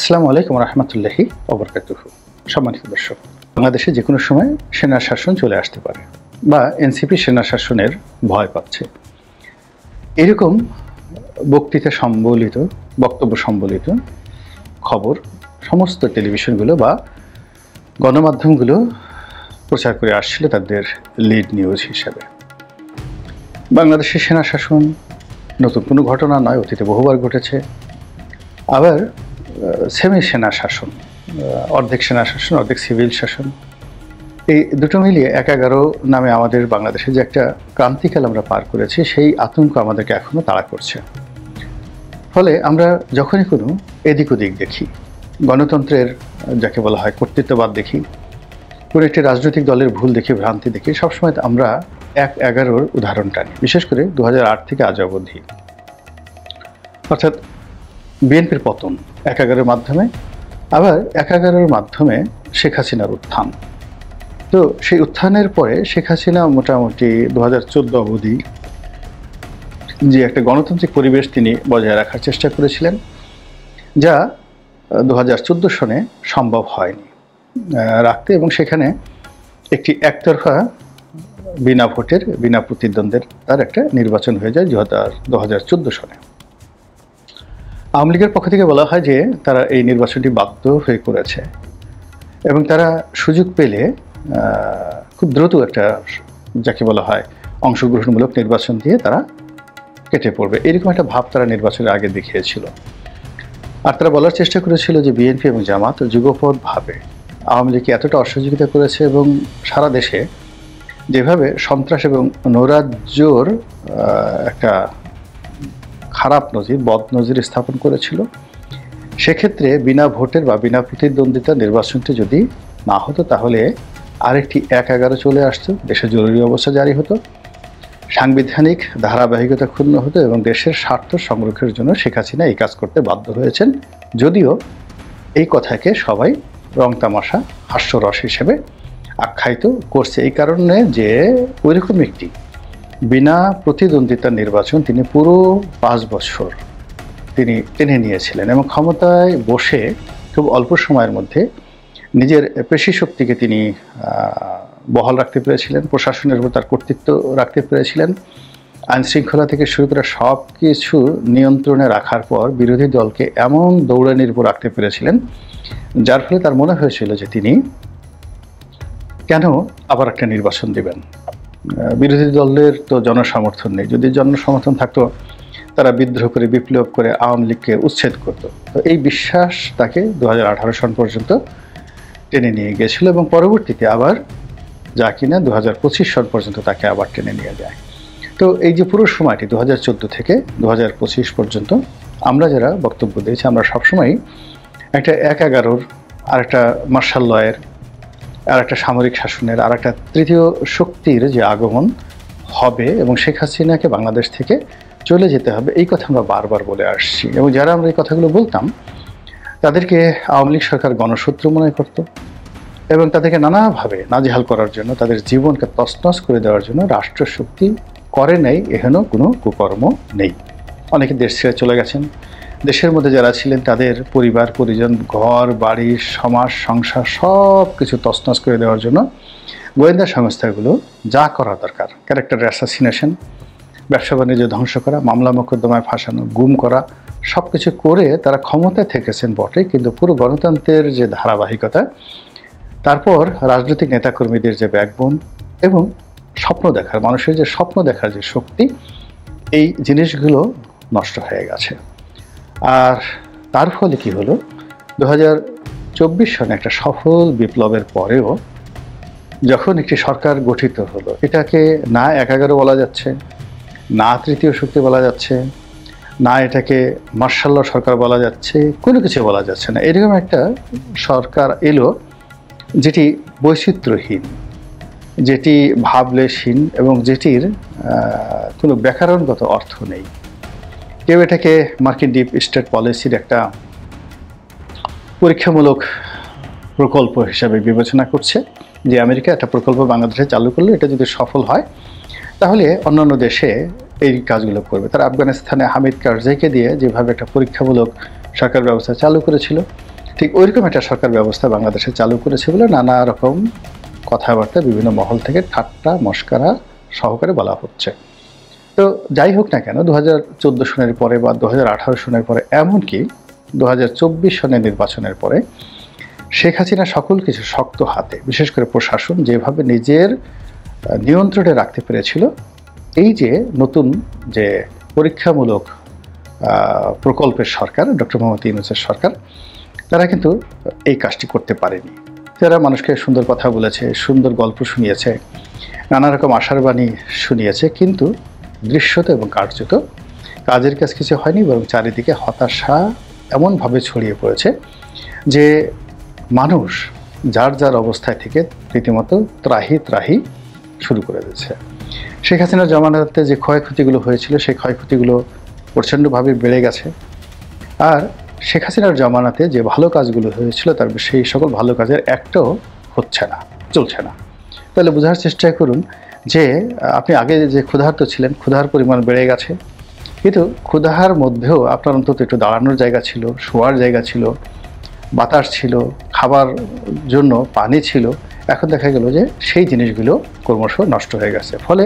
আসসালামু আলাইকুম রহমতুল্লাহি ওবরকাতুহু। সম্মানিত দর্শক, বাংলাদেশে যে কোনো সময় সেনা শাসন চলে আসতে পারে বা এনসিপি সেনা শাসনের ভয় পাচ্ছে, এরকম বক্তৃতা সম্বলিত, বক্তব্য সম্বলিত খবর সমস্ত টেলিভিশনগুলো বা গণমাধ্যমগুলো প্রচার করে আসছিল তাদের লিড নিউজ হিসাবে। বাংলাদেশের সেনা শাসন নতুন কোনো ঘটনা নয়, অতীতে বহুবার ঘটেছে। আবার সেমি সেনা শাসন, অর্ধেক সেনা শাসন অর্ধেক সিভিল শাসন, এই দুটো মিলিয়ে ১১ নামে আমাদের বাংলাদেশে যে একটা ক্রান্তিকাল আমরা পার করেছি, সেই আতঙ্ক আমাদেরকে এখনও তাড়া করছে। ফলে আমরা যখনই কোনো এদিক ওদিক দেখি, গণতন্ত্রের যাকে বলা হয় কর্তৃত্ববাদ দেখি, কোনো একটি রাজনৈতিক দলের ভুল দেখি, ভ্রান্তি দেখি, সবসময় আমরা ১/১১ উদাহরণ টানি, বিশেষ করে ২০০৮ থেকে আজ অবধি। অর্থাৎ বিএনপির পতন ১/১১ মাধ্যমে, আবার ১/১১ মাধ্যমে শেখ হাসিনার উত্থান। তো সেই উত্থানের পরে শেখ হাসিনা মোটামুটি ২০১৪ অবধি যে একটা গণতান্ত্রিক পরিবেশ তিনি বজায় রাখার চেষ্টা করেছিলেন, যা ২০১৪ সনে সম্ভব হয়নি রাখতে, এবং সেখানে একটি একতরফা বিনা ভোটের বিনা প্রতিদ্বন্দ্বের তার একটা নির্বাচন হয়ে যায় ২০১৪ সনে। আওয়ামী লীগের পক্ষ থেকে বলা হয় যে তারা এই নির্বাচনটি বাধ্য হয়ে করেছে এবং তারা সুযোগ পেলে খুব দ্রুত একটা যাকে বলা হয় অংশগ্রহণমূলক নির্বাচন দিয়ে তারা কেটে পড়বে, এরকম একটা ভাব তারা নির্বাচনের আগে দেখিয়েছিল। আর তারা বলার চেষ্টা করেছিল যে বিএনপি এবং জামাত যুগপৎভাবে আওয়ামী লীগকে এতটা অসহযোগিতা করেছে এবং সারা দেশে যেভাবে সন্ত্রাস এবং নৈরাজ্যর একটা খারাপ নজির, বদ নজির স্থাপন করেছিল, সেক্ষেত্রে বিনা ভোটের বা বিনা প্রতিদ্বন্দ্বিতা নির্বাচনটি যদি না হতো তাহলে আরেকটি ১/১১ চলে আসতো, দেশে জরুরি অবস্থা জারি হতো, সাংবিধানিক ধারাবাহিকতা ক্ষুণ্ণ হতো এবং দেশের স্বার্থ সংরক্ষণের জন্য শেখ হাসিনা এই কাজ করতে বাধ্য হয়েছেন। যদিও এই কথাকে সবাই রং তামাশা, হাস্যরস হিসেবে আখ্যায়িত করছে, এই কারণে যে ওইরকম একটি বিনা প্রতিদ্বন্দ্বিতার নির্বাচন তিনি পুরো ৫ বছর তিনি টেনে নিয়েছিলেন এবং ক্ষমতায় বসে খুব অল্প সময়ের মধ্যে নিজের পেশি শক্তিকে তিনি বহাল রাখতে পেরেছিলেন, প্রশাসনের উপর তার কর্তৃত্ব রাখতে পেরেছিলেন, আইনশৃঙ্খলা থেকে শুরু করে সব কিছু নিয়ন্ত্রণে রাখার পর বিরোধী দলকে এমন দৌড়ানির উপর রাখতে পেরেছিলেন, যার ফলে তার মনে হয়েছিল যে তিনি কেন আবার একটা নির্বাচন দেবেন। বিরোধী দলের তো জনসমর্থন নেই, যদি জনসমর্থন থাকতো তারা বিদ্রোহ করে বিপ্লব করে আওয়ামী লীগকে উচ্ছেদ করত। তো এই বিশ্বাস তাকে ২০১৮ সন পর্যন্ত টেনে নিয়ে গিয়েছিল এবং পরবর্তীতে আবার যা কিনা ২০২৫ সন পর্যন্ত তাকে আবার টেনে নিয়ে যায়। তো এই যে পুরো সময়টি ২০১৪ থেকে ২০২৫ পর্যন্ত আমরা যারা বক্তব্য দিয়েছি, আমরা সবসময় একটা ১/১১ আর একটা মার্শাল লয়ের, আর একটা সামরিক শাসনের, আর একটা তৃতীয় শক্তির যে আগমন হবে এবং শেখ হাসিনাকে বাংলাদেশ থেকে চলে যেতে হবে, এই কথা আমরা বারবার বলে আসছি। এবং যারা আমরা এই কথাগুলো বলতাম তাদেরকে আওয়ামী লীগ সরকার গণশত্রু মনে করত এবং তাদেরকে নানাভাবে নাজেহাল করার জন্য, তাদের জীবনকে তছনছ করে দেওয়ার জন্য রাষ্ট্রশক্তি করে নেই, এহেন কোনো কুকর্ম নেই। অনেকে দেশ ছেড়ে চলে গেছেন, দেশের মধ্যে যারা ছিলেন তাদের পরিবার পরিজন, ঘর বাড়ি, সমাজ সংসার সব কিছু তছনছ করে দেওয়ার জন্য গোয়েন্দা সংস্থাগুলো যা করা দরকার, ক্যারেক্টার অ্যাসাসিনেশন, ব্যবসা বাণিজ্য ধ্বংস করা, মামলা মোকদ্দমায় ফাঁসানো, গুম করা, সব কিছু করে তারা ক্ষমতায় থেকেছেন বটে, কিন্তু পুরো গণতন্ত্রের যে ধারাবাহিকতা, তারপর রাজনৈতিক নেতাকর্মীদের যে ব্যাকবোন এবং স্বপ্ন দেখার, মানুষের যে স্বপ্ন দেখার যে শক্তি, এই জিনিসগুলো নষ্ট হয়ে গেছে। আর তার ফলে কি হলো, ২০২৪ সনে একটা সফল বিপ্লবের পরেও যখন একটি সরকার গঠিত হলো, এটাকে না ১/১১ বলা যাচ্ছে, না তৃতীয় শক্তি বলা যাচ্ছে, না এটাকে মার্শাল ল সরকার বলা যাচ্ছে, কোনো কিছু বলা যাচ্ছে না। এরকম একটা সরকার এলো যেটি বৈচিত্র্যহীন, যেটি ভাবলেশহীন এবং যেটির কোনো ব্যাকরণগত অর্থ নেই। কেউ এটাকে মার্কিন ডিপ স্টেট পলিসির একটা পরীক্ষামূলক প্রকল্প হিসাবে বিবেচনা করছে, যে আমেরিকা একটা প্রকল্প বাংলাদেশে চালু করলে এটা যদি সফল হয় তাহলে অন্যান্য দেশে এই কাজগুলো করবে। তারা আফগানিস্তানে হামিদ কারজাইকে দিয়ে যেভাবে একটা পরীক্ষামূলক সরকার ব্যবস্থা চালু করেছিল, ঠিক ওইরকম একটা সরকার ব্যবস্থা বাংলাদেশে চালু করেছে বলে নানা রকম কথাবার্তা বিভিন্ন মহল থেকে ঠাট্টা মশকরা সহকারে বলা হচ্ছে। তো যাই হোক না কেন 2014 সনের পরে বা 2018 সনের পরে, এমনকি 2024 সনের নির্বাচনের পরে শেখ হাসিনা সকল কিছু শক্ত হাতে, বিশেষ করে প্রশাসন যেভাবে নিজের নিয়ন্ত্রণে রাখতে পেরেছিল, এই যে নতুন যে পরীক্ষামূলক প্রকল্পের সরকার, ডক্টর মোহাম্মদ ইউনূসের সরকার, তারা কিন্তু এই কাজটি করতে পারেনি। তারা মানুষকে সুন্দর কথা বলেছে, সুন্দর গল্প শুনিয়েছে, নানা রকম আশার বাণী শুনিয়েছে, কিন্তু দৃশ্যত এবং কার্যত কাজের কাজ কিছু হয়নি, বরং চারিদিকে হতাশা এমনভাবে ছড়িয়ে পড়েছে যে মানুষ যার যার অবস্থায় থেকে রীতিমতো ত্রাহি ত্রাহি শুরু করে দিচ্ছে। শেখ হাসিনার জমানাতে যে ক্ষয়ক্ষতিগুলো হয়েছিল, সেই ক্ষয়ক্ষতিগুলো প্রচণ্ডভাবে বেড়ে গেছে। আর শেখ হাসিনার জমানাতে যে ভালো কাজগুলো হয়েছিল, তার সেই সকল ভালো কাজের একটাও হচ্ছে না, চলছে না। তাহলে বোঝার চেষ্টা করুন যে আপনি আগে যে ক্ষুধার্ত ছিলেন, ক্ষুধার পরিমাণ বেড়ে গেছে, কিন্তু ক্ষুধার মধ্যেও আপনার অন্তত একটু দাঁড়ানোর জায়গা ছিল, শোয়ার জায়গা ছিল, বাতাস ছিল, খাবার জন্য পানি ছিল। এখন দেখা গেল যে সেই জিনিসগুলো ক্রমশ নষ্ট হয়ে গেছে। ফলে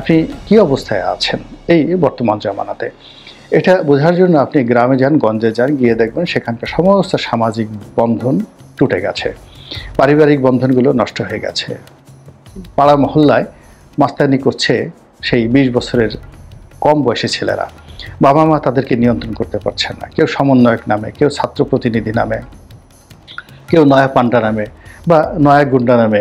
আপনি কি অবস্থায় আছেন এই বর্তমান জামানাতে, এটা বোঝার জন্য আপনি গ্রামে যান, গঞ্জে যান, গিয়ে দেখবেন সেখানকার সমস্ত সামাজিক বন্ধন টুটে গেছে, পারিবারিক বন্ধনগুলো নষ্ট হয়ে গেছে। পাড়া মহল্লায় মাস্তানি করছে সেই 20 বছরের কম বয়সী ছেলেরা, বাবা মা তাদেরকে নিয়ন্ত্রণ করতে পারছে না। কেউ সমন্বয়ক নামে, কেউ ছাত্র প্রতিনিধি নামে, কেউ নয়া পান্ডা নামে বা নয়া গুন্ডা নামে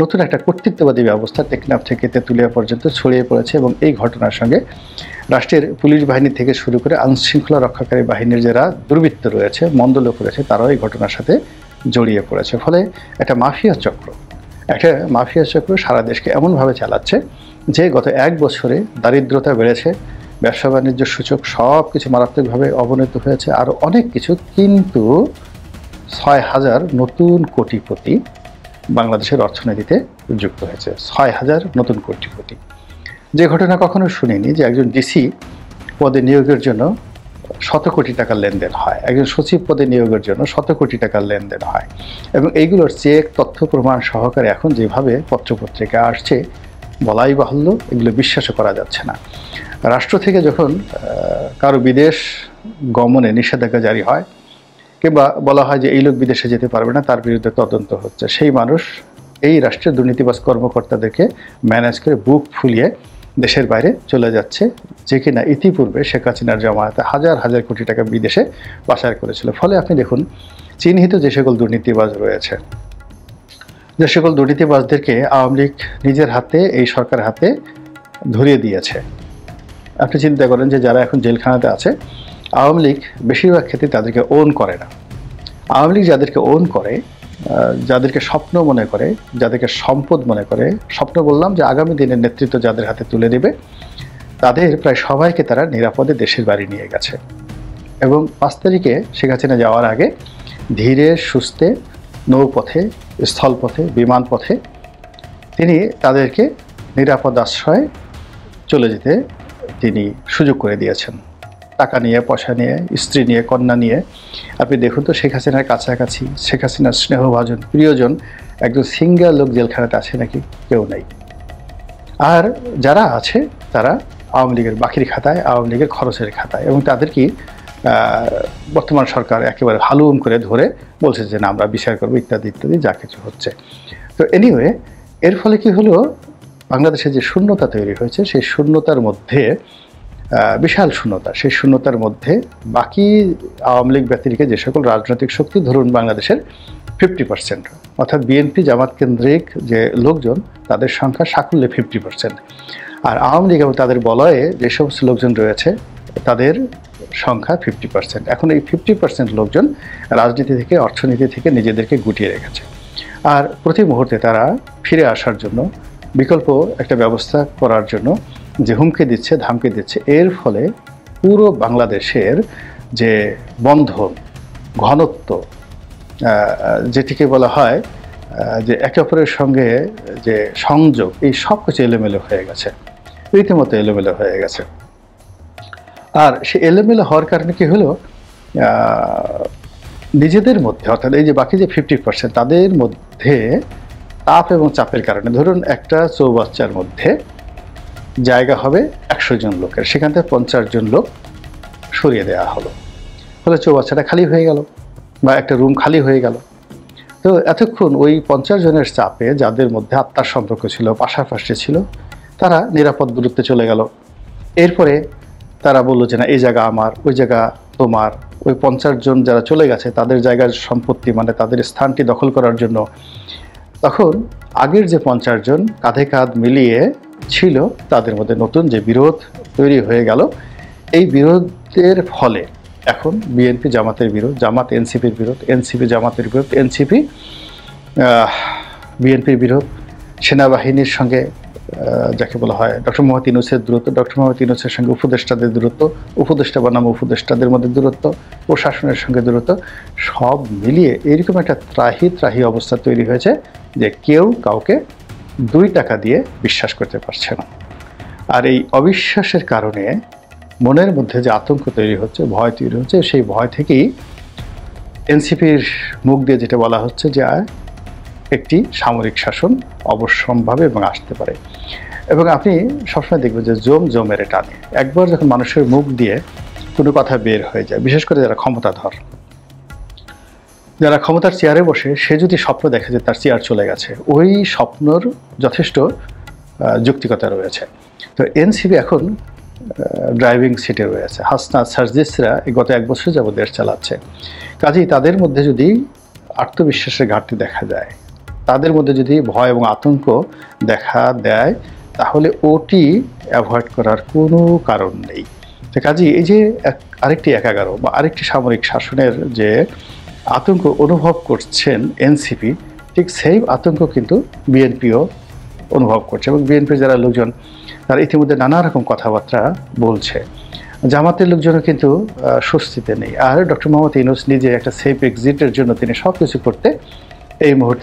নতুন একটা কর্তৃত্ববাদী ব্যবস্থা টেকনাফ থেকে তেঁতুলিয়া পর্যন্ত ছড়িয়ে পড়েছে। এবং এই ঘটনার সঙ্গে রাষ্ট্রের পুলিশ বাহিনী থেকে শুরু করে আইনশৃঙ্খলা রক্ষাকারী বাহিনীর যারা দুর্বৃত্ত রয়েছে, মন্দ লোক রয়েছে, তারাও এই ঘটনার সাথে জড়িয়ে পড়েছে। ফলে একটা মাফিয়া চক্র সারা দেশকে এমনভাবে চালাচ্ছে যে গত 1 বছরে দারিদ্রতা বেড়েছে, ব্যবসা বাণিজ্য সূচক সব কিছু মারাত্মকভাবে অবনতি হয়েছে, আরও অনেক কিছু। কিন্তু 6,000 নতুন কোটিপতি বাংলাদেশের অর্থনীতিতে যুক্ত হয়েছে। 6,000 নতুন কোটিপতি, যে ঘটনা কখনো শুনিনি যে একজন ডিসি পদে নিয়োগের জন্য 100 কোটি টাকার লেনদেন হয়, একজন সচিব পদে নিয়োগের জন্য 100 কোটি টাকার লেনদেন হয়। এবং এইগুলোর চেক, তথ্য প্রমাণ সহকারে এখন যেভাবে পত্রপত্রিকা আসছে, বলাই বাহুল্য, এগুলো বিশ্বাসও করা যাচ্ছে না। রাষ্ট্র থেকে যখন কারো বিদেশ গমনে নিষেধাজ্ঞা জারি হয়, কিংবা বলা হয় যে এই লোক বিদেশে যেতে পারবে না, তার বিরুদ্ধে তদন্ত হচ্ছে, সেই মানুষ এই রাষ্ট্রের দুর্নীতিবাজ কর্মকর্তাদেরকে ম্যানেজ করে বুক ফুলিয়ে দেশের বাইরে চলে যাচ্ছে, যে কিনা ইতিপূর্বে শেখ হাসিনার জমানাতে হাজার হাজার কোটি টাকা বিদেশে পাচার করেছিল। ফলে আপনি দেখুন, চিহ্নিত যে সকল দুর্নীতিবাজ রয়েছে, যে সকল দুর্নীতিবাজদেরকে আওয়ামী লীগ নিজের হাতে, এই সরকারের হাতে ধরিয়ে দিয়েছে। আপনি চিন্তা করেন যে যারা এখন জেলখানাতে আছে, আওয়ামী লীগ বেশিরভাগ ক্ষেত্রে তাদেরকে ওন করে না। আওয়ামী লীগ যাদেরকে ওন করে, যাদেরকে স্বপ্ন মনে করে, যাদেরকে সম্পদ মনে করে, স্বপ্ন বললাম যে আগামী দিনের নেতৃত্ব যাদের হাতে তুলে দেবে, তাদের প্রায় সবাইকে তারা নিরাপদে দেশের বাড়ি নিয়ে গেছে। এবং 5 তারিখে শেখ হাসিনা যাওয়ার আগে ধীরে সুস্থে নৌপথে, স্থলপথে, বিমানপথে তিনি তাদেরকে নিরাপদ আশ্রয়ে চলে যেতে তিনি সুযোগ করে দিয়েছেন। টাকা নিয়ে, পয়সা নিয়ে, স্ত্রী নিয়ে, কন্যা নিয়ে। আপনি দেখুন তো, শেখ হাসিনার কাছাকাছি, শেখ হাসিনার স্নেহভাজন, প্রিয়জন একজন সিঙ্গেল লোক জেলখানাতে আছে নাকি? কেউ নেই। আর যারা আছে তারা আওয়ামী লীগের বাকির খাতায়, আওয়ামী লীগের খরচের খাতায়। এবং তাদেরকে বর্তমান সরকার একেবারে হালুম করে ধরে বলছে যে না, আমরা বিচার করবো, ইত্যাদি ইত্যাদি যা কিছু হচ্ছে। তো এনিওয়ে, এর ফলে কি হলো, বাংলাদেশে যে শূন্যতা তৈরি হয়েছে, সেই শূন্যতার মধ্যে বিশাল শূন্যতা, সেই শূন্যতার মধ্যে বাকি আওয়ামী লীগ ব্যতিরিকে যে সকল রাজনৈতিক শক্তি, ধরুন বাংলাদেশের 50%, অর্থাৎ বিএনপি জামাত কেন্দ্রিক যে লোকজন, তাদের সংখ্যা সাকুল্যে 50%। আর আওয়ামী লীগ এবং তাদের বলয়ে যে সমস্ত লোকজন রয়েছে, তাদের সংখ্যা 50%। এখন এই 50% লোকজন রাজনীতি থেকে, অর্থনীতি থেকে নিজেদেরকে গুটিয়ে রেখেছে। আর প্রতি মুহূর্তে তারা ফিরে আসার জন্য, বিকল্প একটা ব্যবস্থা করার জন্য যে হুমকি দিচ্ছে, ধামকি দিচ্ছে। এর ফলে পুরো বাংলাদেশের যে বন্ধন, ঘনত্ব, যেটিকে বলা হয় যে একে অপরের সঙ্গে যে সংযোগ, এই সব কিছু এলোমেলো হয়ে গেছে, রীতিমতো এলোমেলো হয়ে গেছে। আর সে এলোমেলো হওয়ার কারণে কি হলো, নিজেদের মধ্যে, অর্থাৎ এই যে বাকি যে 50% তাদের মধ্যে তাপ এবং চাপের কারণে, ধরুন একটা চৌবাচ্চার মধ্যে জায়গা হবে 100 জন লোকের, সেখান থেকে 50 জন লোক সরিয়ে দেওয়া হলো, ফলে চৌবাচ্চাটা খালি হয়ে গেল বা একটা রুম খালি হয়ে গেল। তো এতক্ষণ ওই 50 জনের চাপে যাদের মধ্যে আত্মার সম্পর্ক ছিল, পাশাপাশি ছিল, তারা নিরাপদ দূরত্বে চলে গেল। এরপরে তারা বললো যে না, এই জায়গা আমার, ওই জায়গা তোমার। ওই 50 জন যারা চলে গেছে তাদের জায়গার সম্পত্তি, মানে তাদের স্থানটি দখল করার জন্য তখন আগের যে 50 জন কাঁধে কাঁধ মিলিয়ে ছিল, তাদের মধ্যে নতুন যে বিরোধ তৈরি হয়ে গেল। এই বিরোধের ফলে এখন বিএনপি জামাতের বিরোধ, জামাত এনসিপির বিরোধ, এনসিপি জামাতের বিরোধ, এনসিপি বিএনপির বিরোধ, সেনাবাহিনীর সঙ্গে যাকে বলা হয় ডক্টর মোহাম্মদ ইউনূসের দূরত্ব, ডক্টর মোহাম্মদ ইউনূসের সঙ্গে উপদেষ্টাদের দূরত্ব, উপদেষ্টা বনাম উপদেষ্টাদের মধ্যে দূরত্ব, প্রশাসনের সঙ্গে দূরত্ব, সব মিলিয়ে এরকম একটা ত্রাহি অবস্থা তৈরি হয়েছে যে কেউ কাউকে 2 টাকা দিয়ে বিশ্বাস করতে পারছে না। আর এই অবিশ্বাসের কারণে মনের মধ্যে যে আতঙ্ক তৈরি হচ্ছে, ভয় তৈরি হচ্ছে, সেই ভয় থেকেই এনসিপির মুখ দিয়ে যেটা বলা হচ্ছে যে একটি সামরিক শাসন অবশ্যম্ভাবী এবং আসতে পারে। এবং আপনি সবসময় দেখবেন যে জমের টানে একবার যখন মানুষের মুখ দিয়ে কোনো কথা বের হয়ে যায়, বিশেষ করে যারা ক্ষমতাধর, যারা ক্ষমতার চেয়ারে বসে, সে যদি স্বপ্ন দেখে যে তার চেয়ার চলে গেছে, ওই স্বপ্নর যথেষ্ট যৌক্তিকতা রয়েছে। তো এনসিপি এখন ড্রাইভিং সিটে রয়েছে, হাসনাত সার্জিসরা গত 1 বছর যাবৎ দেশ চালাচ্ছে। কাজেই তাদের মধ্যে যদি আত্মবিশ্বাসের ঘাটতি দেখা যায়, তাদের মধ্যে যদি ভয় এবং আতঙ্ক দেখা দেয়, তাহলে ওটি অ্যাভয়েড করার কোনো কারণ নেই। তো কাজেই এই যে আরেকটি 11 বা আরেকটি সামরিক শাসনের যে আতঙ্ক অনুভব করছেন এনসিপি, ঠিক সেই আতঙ্ক কিন্তু বিএনপিও অনুভব করছে। এবং বিএনপির যারা লোকজন, তারা ইতিমধ্যে নানা রকম কথাবার্তা বলছে। জামাতের লোকজনও কিন্তু স্বস্তিতে নেই। আর ডক্টর মোহাম্মদ ইউনূস নিজে একটা সেফ এক্সিটের জন্য তিনি সব কিছু করতে এই মুহূর্তে